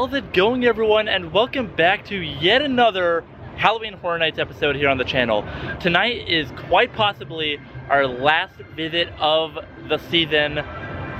How's it going, everyone, and welcome back to yet another Halloween Horror Nights episode here on the channel. Tonight is quite possibly our last visit of the season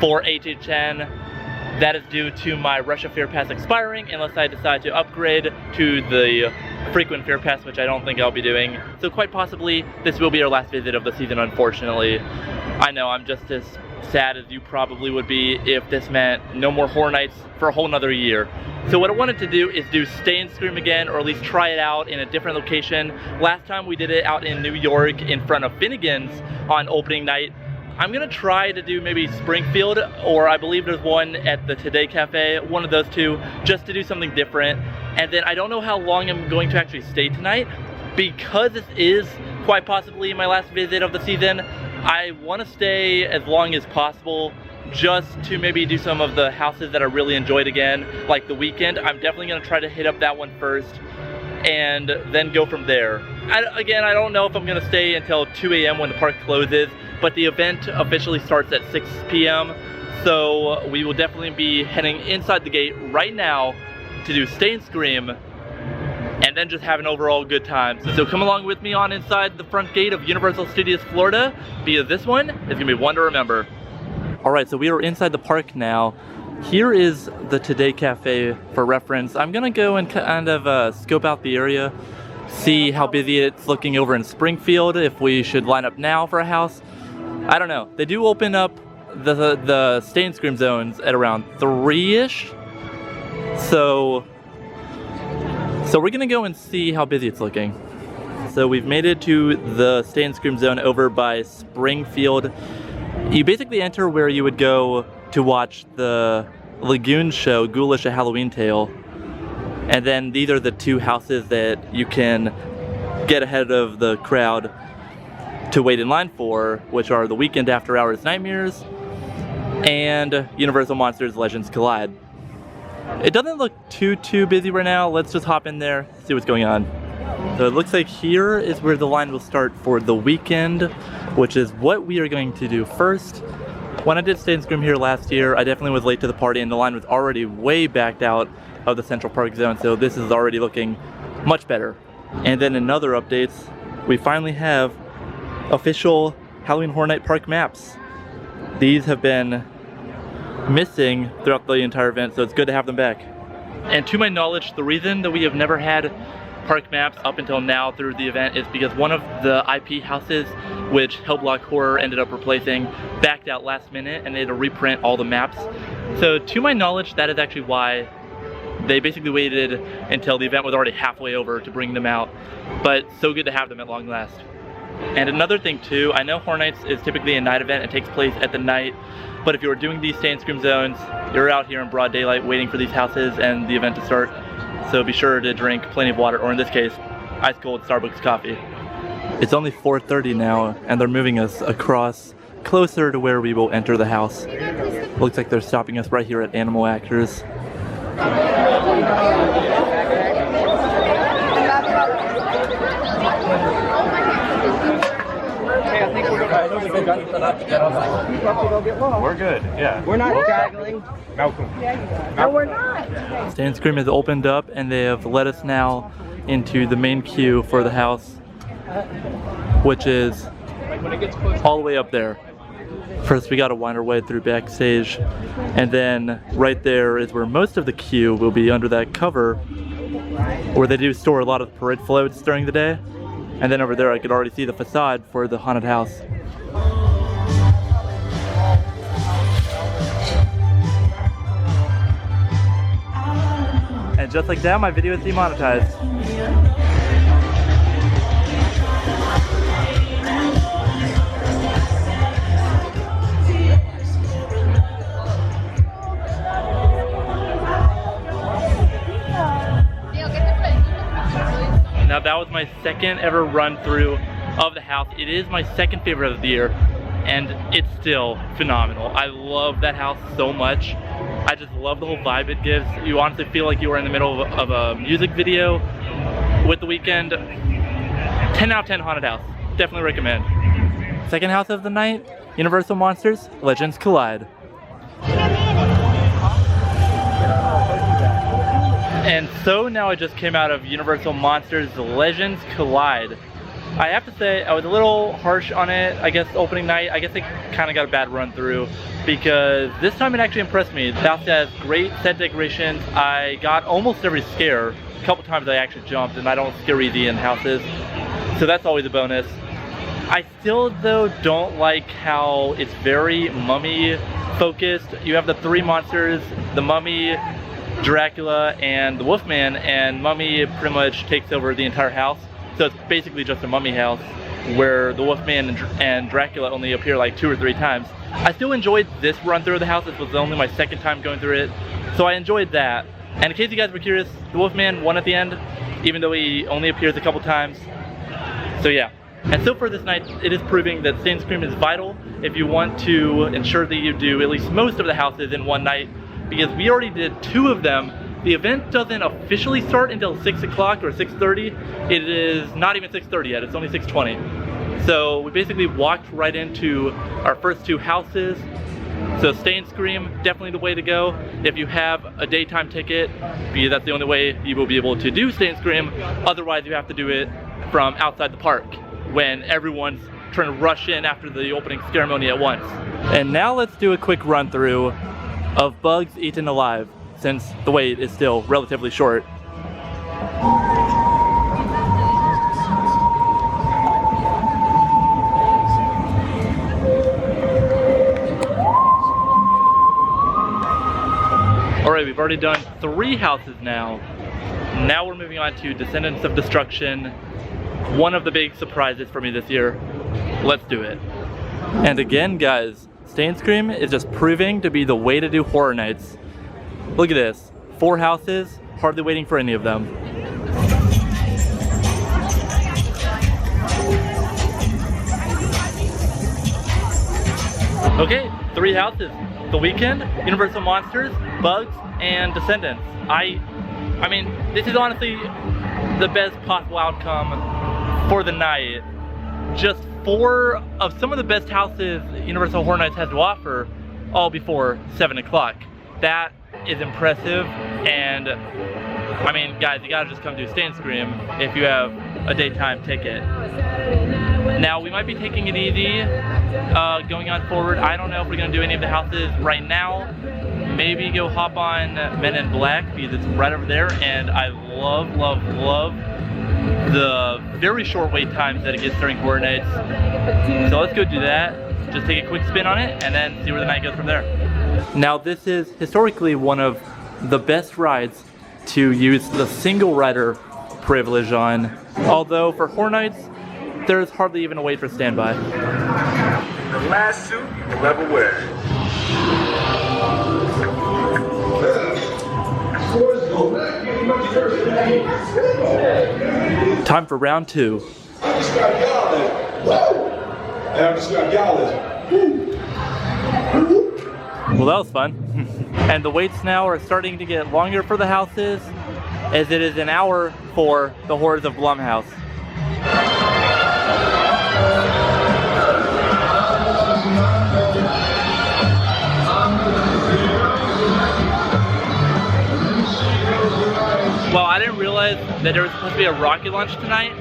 for HHN. That is due to my Rush of Fear Pass expiring unless I decide to upgrade to the frequent Fear Pass, which I don't think I'll be doing. So quite possibly this will be our last visit of the season, unfortunately. I know, I'm just as sad as you probably would be if this meant no more Horror Nights for a whole nother year. So what I wanted to do is do Stay and Scream again, or at least try it out in a different location. Last time we did it out in New York in front of Finnegan's on opening night. I'm gonna try to do maybe Springfield, or I believe there's one at the Today Cafe, one of those two, just to do something different. And then I don't know how long I'm going to actually stay tonight. Because this is quite possibly my last visit of the season, I want to stay as long as possible just to maybe do some of the houses that I really enjoyed again, like The Weekend. I'm definitely going to try to hit up that one first and then go from there. Again, I don't know if I'm going to stay until 2 a.m. when the park closes, but the event officially starts at 6 p.m. So we will definitely be heading inside the gate right now to do Stay and Scream and then just have an overall good time. So come along with me on inside the front gate of Universal Studios Florida, because this one is gonna be one to remember. All right, so we are inside the park now. Here is the Today Cafe for reference. I'm gonna go and kind of scope out the area, see how busy it's looking over in Springfield, if we should line up now for a house. I don't know. They do open up the Stay and Scream zones at around 3-ish. So we're gonna go and see how busy it's looking. So we've made it to the Stay and Scream zone over by Springfield. You basically enter where you would go to watch the Lagoon show, Ghoulish: A Halloween Tale. And then these are the two houses that you can get ahead of the crowd to wait in line for, which are The Weekend After Hours Nightmares and Universal Monsters Legends Collide. It doesn't look too busy right now. Let's just hop in there, see what's going on. So it looks like here is where the line will start for The Weekend, which is what we are going to do first. When I did Stay and Scream here last year, I definitely was late to the party and the line was already way backed out of the Central Park zone, so this is already looking much better. And then in other updates, we finally have official Halloween Horror Night Park maps. These have been missing throughout the entire event, so it's good to have them back. And to my knowledge, the reason that we have never had park maps up until now through the event is because one of the IP houses, which Hellblock Horror ended up replacing, backed out last minute and they had to reprint all the maps. So to my knowledge, that is actually why they basically waited until the event was already halfway over to bring them out. But so good to have them at long last. And another thing too, I know Horror Nights is typically a night event, it takes place at the night, but if you were doing these Stay and Scream zones, you're out here in broad daylight waiting for these houses and the event to start. So be sure to drink plenty of water, or in this case, ice cold Starbucks coffee. It's only 4:30 now, and they're moving us across closer to where we will enter the house. Looks like they're stopping us right here at Animal Actors. We're good, yeah. We're not straggling. Malcolm. No, we're not. Stay and Scream has opened up and they have led us now into the main queue for the house, which is all the way up there. First we gotta wind our way through backstage, and then right there is where most of the queue will be under that cover where they do store a lot of parade floats during the day. And then over there I could already see the facade for the haunted house. And just like that, my video is demonetized. Now that was my second ever run through of the house. It is my second favorite of the year, and it's still phenomenal. I love that house so much. I just love the whole vibe it gives. You honestly feel like you are in the middle of a music video with The Weekend. 10 out of 10 haunted house. Definitely recommend. Second house of the night, Universal Monsters Legends Collide. And so now I just came out of Universal Monsters Legends Collide. I have to say I was a little harsh on it, I guess opening night. I guess it kind of got a bad run through because this time it actually impressed me. The house has great set decorations. I got almost every scare. A couple times I actually jumped, and I don't scare easy in houses, so that's always a bonus. I still though don't like how it's very mummy focused. You have the three monsters, the mummy, Dracula, and the Wolfman, and mummy pretty much takes over the entire house. So it's basically just a mummy house where the Wolfman and Dracula only appear like 2 or 3 times. I still enjoyed this run through of the house. This was only my second time going through it, so I enjoyed that. And in case you guys were curious, the Wolfman won at the end, even though he only appears a couple times. So yeah. And so for this night, it is proving that Stay and Scream is vital if you want to ensure that you do at least most of the houses in one night, because we already did 2 of them. The event doesn't officially start until 6 o'clock or 6:30. It is not even 6:30 yet, it's only 6:20. So we basically walked right into our first 2 houses. So Stay and Scream, definitely the way to go if you have a daytime ticket, because that's the only way you will be able to do Stay and Scream. Otherwise you have to do it from outside the park when everyone's trying to rush in after the opening ceremony at once. And now let's do a quick run through of Bugs Eaten Alive, since the wait is still relatively short. Alright, we've already done 3 houses now. Now we're moving on to Descendants of Destruction, one of the big surprises for me this year. Let's do it. And again, guys, Stay and Scream is just proving to be the way to do horror nights. Look at this, 4 houses, hardly waiting for any of them. Okay, 3 houses. The Weekend, Universal Monsters, Bugs, and Descendants. I mean, this is honestly the best possible outcome for the night. Just 4 of some of the best houses Universal Horror Nights has to offer, all before 7 o'clock. That is impressive, and I mean, guys, you gotta just come do Stay and Scream if you have a daytime ticket. Now, we might be taking it easy going on forward. I don't know if we're gonna do any of the houses right now. Maybe go hop on Men in Black, because it's right over there, and I love the very short wait times that it gets during horror nights. So let's go do that. Just take a quick spin on it and then see where the night goes from there. Now, this is historically one of the best rides to use the single rider privilege on, although for horror nights there's hardly even a wait for standby. The last suit you will ever wear. Time for round 2. I just got yelled at. And I just got yelled at. Well, that was fun. And the waits now are starting to get longer for the houses, as it is an hour for the Horrors of Blumhouse. Well, I didn't realize that there was supposed to be a rocket launch tonight,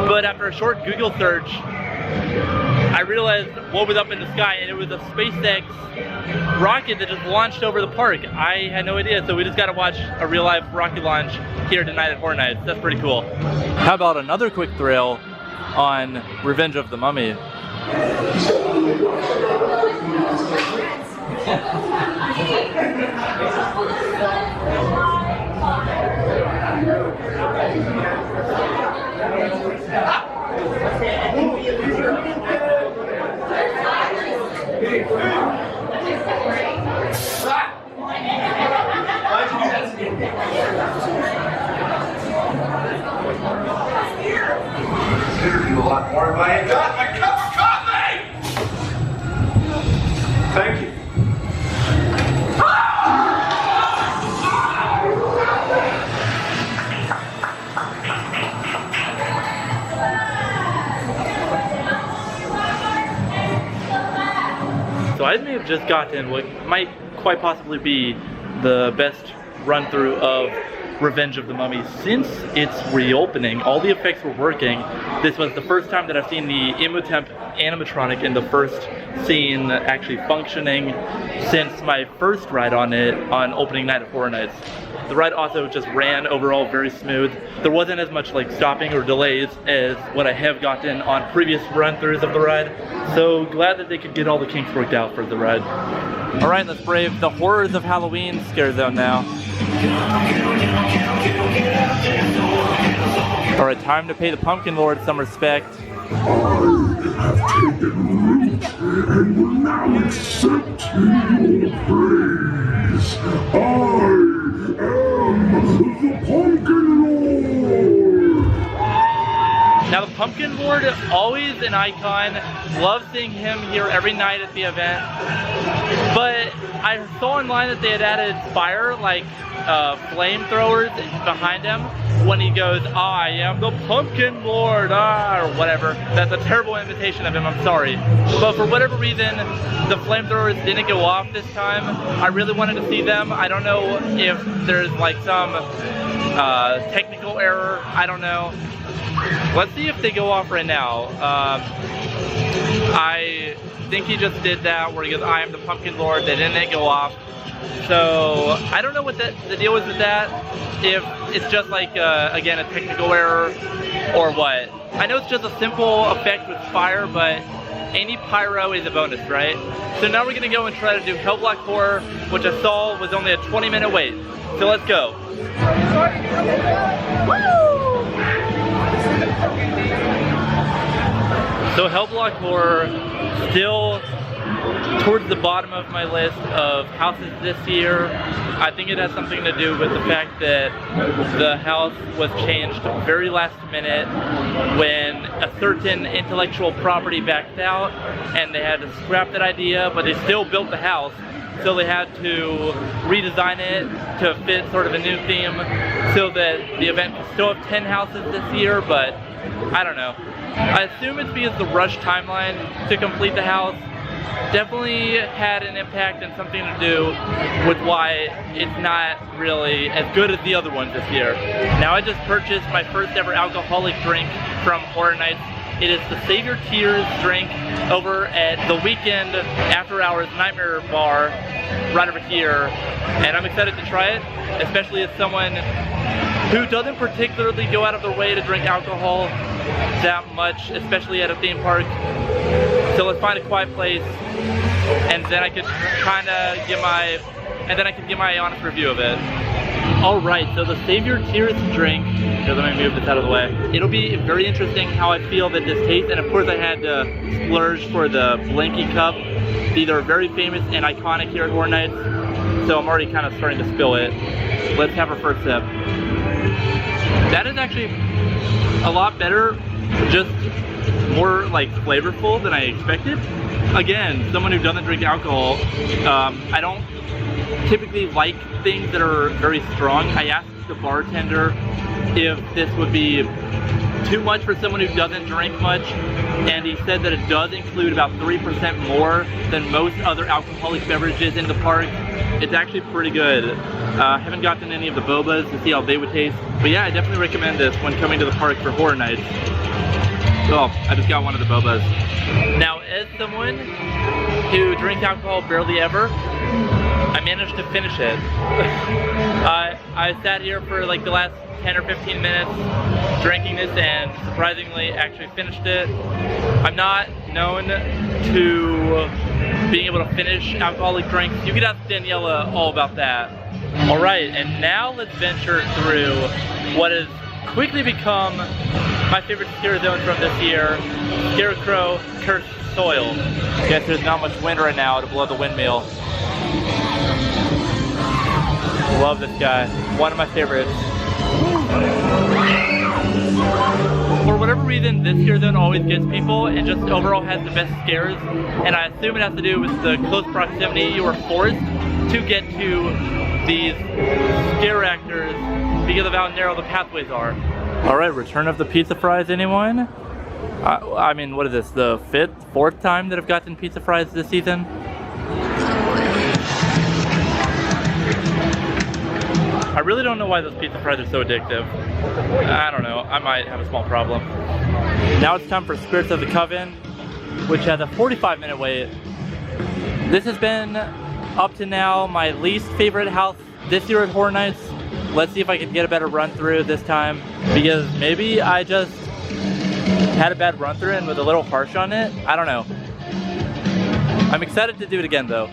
but after a short Google search, I realized what was up in the sky, and it was a SpaceX rocket that just launched over the park. I had no idea, so we just got to watch a real life rocket launch here tonight at Horror Nights. That's pretty cool. How about another quick thrill on Revenge of the Mummy? Interview a lot more if I ain't got my cup of coffee! Thank you. So I may have just gotten what might quite possibly be the best run through of Revenge of the Mummy since its reopening. All the effects were working. This was the first time that I've seen the Imhotep animatronic in the first scene actually functioning since my first ride on it on opening night of Horror Nights. The ride also just ran overall very smooth. There wasn't as much like stopping or delays as what I have gotten on previous run-throughs of the ride. So glad that they could get all the kinks worked out for the ride. All right, let's brave the horrors of Halloween scare zone now. All right, time to pay the Pumpkin Lord some respect. I have taken root and will now accept your praise. I am the Pumpkin Lord. Now the Pumpkin Lord, always an icon. Love seeing him here every night at the event. But I saw online that they had added fire, like flamethrowers behind him when he goes, I am the Pumpkin Lord, or whatever. That's a terrible imitation of him, I'm sorry. But for whatever reason, the flamethrowers didn't go off this time. I really wanted to see them. I don't know if there's like some technical error, I don't know. Let's see if they go off right now. I think he just did that where he goes, I am the Pumpkin Lord. They didn't go off. So I don't know what the deal is with that. If it's just like, again, a technical error or what. I know it's just a simple effect with fire, but any pyro is a bonus, right? So now we're going to go and try to do Hellblock Horror, which I saw was only a 20-minute wait. So let's go. So Hellblock Horror, still towards the bottom of my list of houses this year. I think it has something to do with the fact that the house was changed very last minute when a certain intellectual property backed out and they had to scrap that idea, but they still built the house. So they had to redesign it to fit sort of a new theme so that the event can still have 10 houses this year, but I don't know. I assume it's because the rush timeline to complete the house definitely had an impact and something to do with why it's not really as good as the other ones this year. Now I just purchased my first ever alcoholic drink from Horror Nights. It is the Savior Tears drink over at the Weekend After Hours Nightmare Bar right over here. And I'm excited to try it, especially as someone who doesn't particularly go out of their way to drink alcohol that much, especially at a theme park. So let's find a quiet place, and then I could kind of give my honest review of it. All right, so the Savior Tears drink. Here, let me move this out of the way. It'll be very interesting how I feel that this tastes, and of course I had to splurge for the Blinky Cup. These are very famous and iconic here at Horror Nights, so I'm already kind of starting to spill it. Let's have our first sip. That is actually a lot better, just more like flavorful than I expected. Again, someone who doesn't drink alcohol, I don't typically like things that are very strong. I asked the bartender if this would be too much for someone who doesn't drink much, and he said that it does include about 3% more than most other alcoholic beverages in the park. It's actually pretty good. I haven't gotten any of the bobas to see how they would taste, but yeah, I definitely recommend this when coming to the park for Horror Nights. Oh, I just got one of the bobas. Now, as someone who drinks alcohol barely ever, I managed to finish it. I sat here for like the last 10 or 15 minutes drinking this and surprisingly actually finished it. I'm not known to being able to finish alcoholic drinks. You could ask Daniela all about that. All right, and now let's venture through what has quickly become my favorite scare zone from this year, Scarecrow Cursed Soil. Guess there's not much wind right now to blow the windmill. Love this guy, one of my favorites. For whatever reason, this scare zone always gets people and just overall has the best scares, and I assume it has to do with the close proximity you are forced to get to these scare actors because of how narrow the pathways are. Alright, return of the pizza fries, anyone? I mean, what is this, the fourth time that I've gotten pizza fries this season? I really don't know why those pizza fries are so addictive. I don't know, I might have a small problem. Now it's time for Spirits of the Coven, which has a 45-minute wait. This has been, up to now, my least favorite house this year at Horror Nights. Let's see if I can get a better run through this time, because maybe I just had a bad run through and was a little harsh on it. I don't know. I'm excited to do it again though.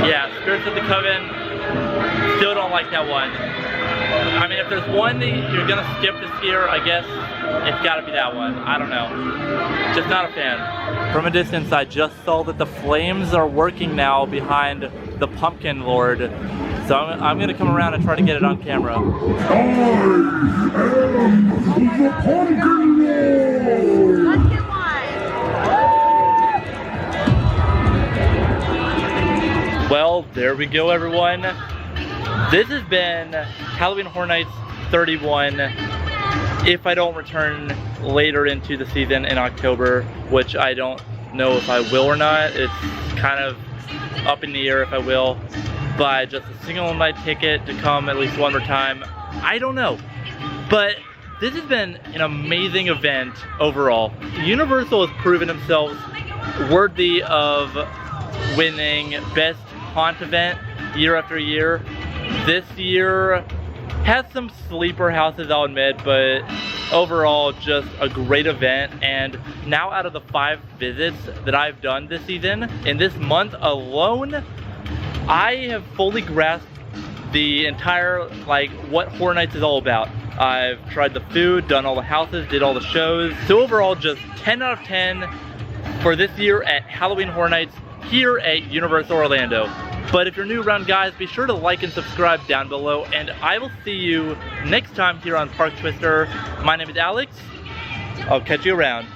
Yeah, Spirits of the Coven, still don't like that one. I mean, if there's one that you're gonna skip this year, I guess it's gotta be that one. I don't know. Just not a fan. From a distance, I just saw that the flames are working now behind the Pumpkin Lord. So I'm gonna come around and try to get it on camera. I am the Pumpkin Lord! Let's get one. Well, there we go, everyone. This has been Halloween Horror Nights 31. If I don't return later into the season in October, which I don't know if I will or not. It's kind of up in the air if I will. Buy just a single night ticket to come at least one more time. I don't know. But this has been an amazing event overall. Universal has proven themselves worthy of winning Best Haunt Event year after year. This year has some sleeper houses, I'll admit, but overall just a great event. And now out of the 5 visits that I've done this season, in this month alone, I have fully grasped the entire, like, what Horror Nights is all about. I've tried the food, done all the houses, did all the shows. So overall, just 10 out of 10 for this year at Halloween Horror Nights here at Universal Orlando. But if you're new around, guys, be sure to like and subscribe down below, and I will see you next time here on ParkTwister. My name is Alex. I'll catch you around.